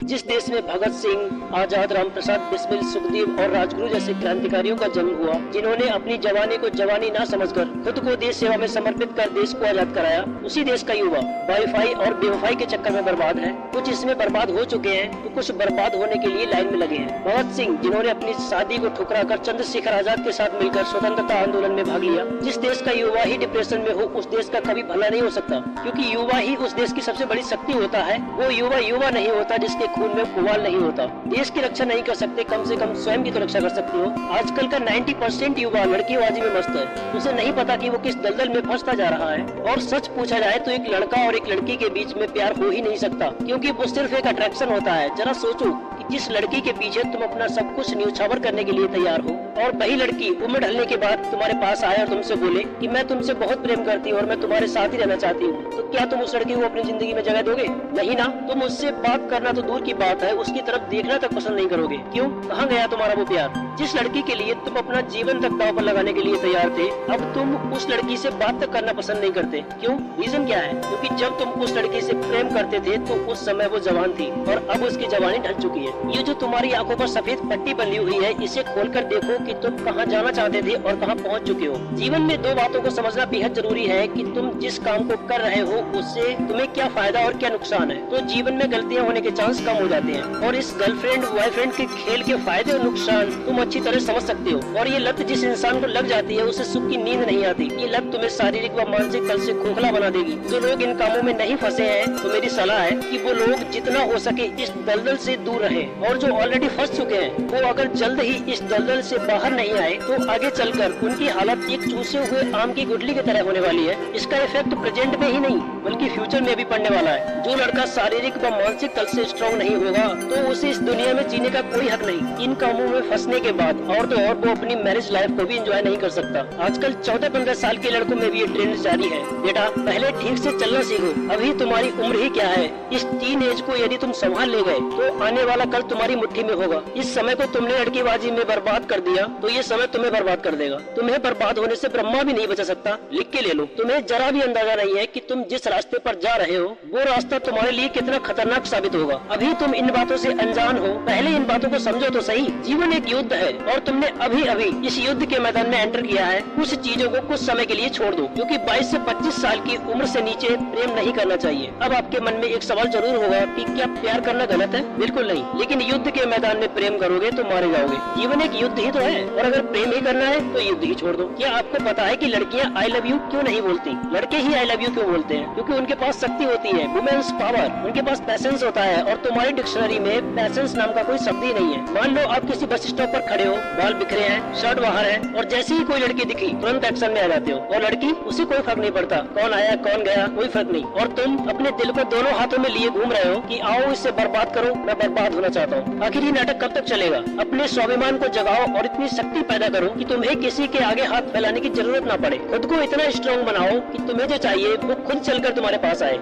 जिस देश में भगत सिंह, आजाद, राम प्रसाद बिस्मिल, सुखदेव और राजगुरु जैसे क्रांतिकारियों का जन्म हुआ, जिन्होंने अपनी जवानी को जवानी न समझकर खुद को देश सेवा में समर्पित कर देश को आजाद कराया, उसी देश का युवा वाईफाई और बेवफाई के चक्कर में बर्बाद है। कुछ इसमें बर्बाद हो चुके हैं तो कुछ बर्बाद होने के लिए लाइन में लगे हैं। भगत सिंह, जिन्होंने अपनी शादी को ठुकराकर चंद्रशेखर आजाद के साथ मिलकर स्वतंत्रता आंदोलन में भाग लिया। जिस देश का युवा ही डिप्रेशन में हो, उस देश का कभी भला नहीं हो सकता, क्योंकि युवा ही उस देश की सबसे बड़ी शक्ति होता है। वो युवा युवा नहीं होता जिसके खून में उबाल नहीं होता। देश की रक्षा नहीं कर सकते, कम से कम स्वयं की तो रक्षा कर सकते हो। आजकल का 90% युवा लड़कीबाजी में मस्त है। उसे नहीं पता कि वो किस दलदल में फंसता जा रहा है। और सच पूछा जाए तो एक लड़का और एक लड़की के बीच में प्यार हो ही नहीं सकता, क्योंकि वो सिर्फ एक अट्रैक्शन होता है। जरा सोचो कि जिस लड़की के पीछे तुम अपना सब कुछ न्यौछावर करने के लिए तैयार हो, और वही लड़की उम्र ढलने के बाद तुम्हारे पास आए और तुमसे बोले कि मैं तुमसे बहुत प्रेम करती हूँ और मैं तुम्हारे साथ ही रहना चाहती हूँ, तो क्या तुम उस लड़की को अपनी जिंदगी में जगह दोगे? नहीं ना। तुम उससे बात करना तो दूर की बात है, उसकी तरफ देखना तक पसंद नहीं करोगे। क्यों? कहाँ गया तुम्हारा वो प्यार? जिस लड़की के लिए तुम अपना जीवन तक दांव पर लगाने के लिए तैयार थे, अब तुम उस लड़की से बात तक करना पसंद नहीं करते। क्यों? रीजन क्या है? क्योंकि जब तुम उस लड़की से प्रेम करते थे तो उस समय वो जवान थी और अब उसकी जवानी ढल चुकी है। ये जो तुम्हारी आंखों पर सफेद पट्टी बंधी हुई है, इसे खोलकर देखो कि तुम कहाँ जाना चाहते थे और कहाँ पहुँच चुके हो। जीवन में दो बातों को समझना बेहद जरूरी है कि तुम जिस काम को कर रहे हो उससे तुम्हें क्या फायदा और क्या नुकसान है। तो जीवन में गलतियाँ होने के चांस कम हो जाते हैं, और इस गर्लफ्रेंड बॉयफ्रेंड के खेल के फायदे और नुकसान तुम अच्छी तरह समझ सकते हो। और ये लत जिस इंसान को लग जाती है उसे सुख की नींद नहीं आती। ये लत तुम्हें शारीरिक व मानसिक तल से खोखला बना देगी। जो लोग इन कामों में नहीं फंसे हैं, तो मेरी सलाह है कि वो लोग जितना हो सके इस दलदल से दूर रहे, और जो ऑलरेडी फंस चुके हैं वो अगर जल्द ही इस दलदल से बाहर नहीं आए तो आगे चलकर उनकी हालत एक चूसे हुए आम की गुठली की तरह होने वाली है। इसका इफेक्ट प्रेजेंट में ही नहीं बल्कि फ्यूचर में भी पड़ने वाला है। जो लड़का शारीरिक व मानसिक तल से स्ट्रॉन्ग नहीं होगा तो उसे इस दुनिया में जीने का कोई हक नहीं। इन कामों में फंसने के बाद और तो और वो अपनी मैरिज लाइफ को भी एंजॉय नहीं कर सकता। आजकल 14-15 साल के लड़कों में भी ये ट्रेंड जारी है। बेटा, पहले ठीक से चलना सीखो। अभी तुम्हारी उम्र ही क्या है। इस टीन एज को यदि तुम संभाल ले गए तो आने वाला कल तुम्हारी मुट्ठी में होगा। इस समय को तुमने लड़कीबाजी में बर्बाद कर दिया तो ये समय तुम्हें बर्बाद कर देगा। तुम्हें बर्बाद होने से ब्रह्मा भी नहीं बचा सकता। लिख के ले लो। तुम्हें जरा भी अंदाजा नहीं है कि तुम जिस रास्ते पर जा रहे हो वो रास्ता तुम्हारे लिए कितना खतरनाक साबित होगा। अभी तुम इन बातों से अनजान हो, पहले इन बातों को समझो तो सही। जीवन एक युद्ध है और तुमने अभी अभी इस युद्ध के मैदान में एंटर किया है। कुछ चीजों को कुछ समय के लिए छोड़ दो, क्योंकि 22 से 25 साल की उम्र से नीचे प्रेम नहीं करना चाहिए। अब आपके मन में एक सवाल जरूर होगा कि क्या प्यार करना गलत है? बिल्कुल नहीं, लेकिन युद्ध के मैदान में प्रेम करोगे तो मारे जाओगे। जीवन एक युद्ध ही तो है, और अगर प्रेम ही करना है तो युद्ध ही छोड़ दो। क्या आपको पता है कि लड़कियां आई लव यू क्यों नहीं बोलती? लड़के ही आई लव यू क्यों बोलते हैं? क्योंकि उनके पास शक्ति होती है, वुमेन्स पावर। उनके पास पैसेंस होता है, और तुम्हारी डिक्शनरी में पैसेंस नाम का कोई शब्द ही नहीं है। मान लो आप किसी बस स्टॉप पर खड़े हो, बाल बिखरे हैं, शर्ट बाहर है, और जैसे ही कोई लड़की दिखी तुरंत एक्शन में आ जाते हो, और लड़की उसे कोई फर्क नहीं पड़ता, कौन आया कौन गया कोई फर्क नहीं। और तुम अपने दिल को दोनों हाथों में लिए घूम रहे हो कि आओ इससे बर्बाद करो, मैं बर्बाद होना चाहता हूँ। आखिर ये नाटक कब तक चलेगा? अपने स्वाभिमान को जगाओ और इतनी शक्ति पैदा करो कि तुम्हें किसी के आगे हाथ फैलाने की जरूरत ना पड़े। खुद को इतना स्ट्रॉन्ग बनाओ कि तुम्हें जो चाहिए वो खुद चलकर तुम्हारे पास आए।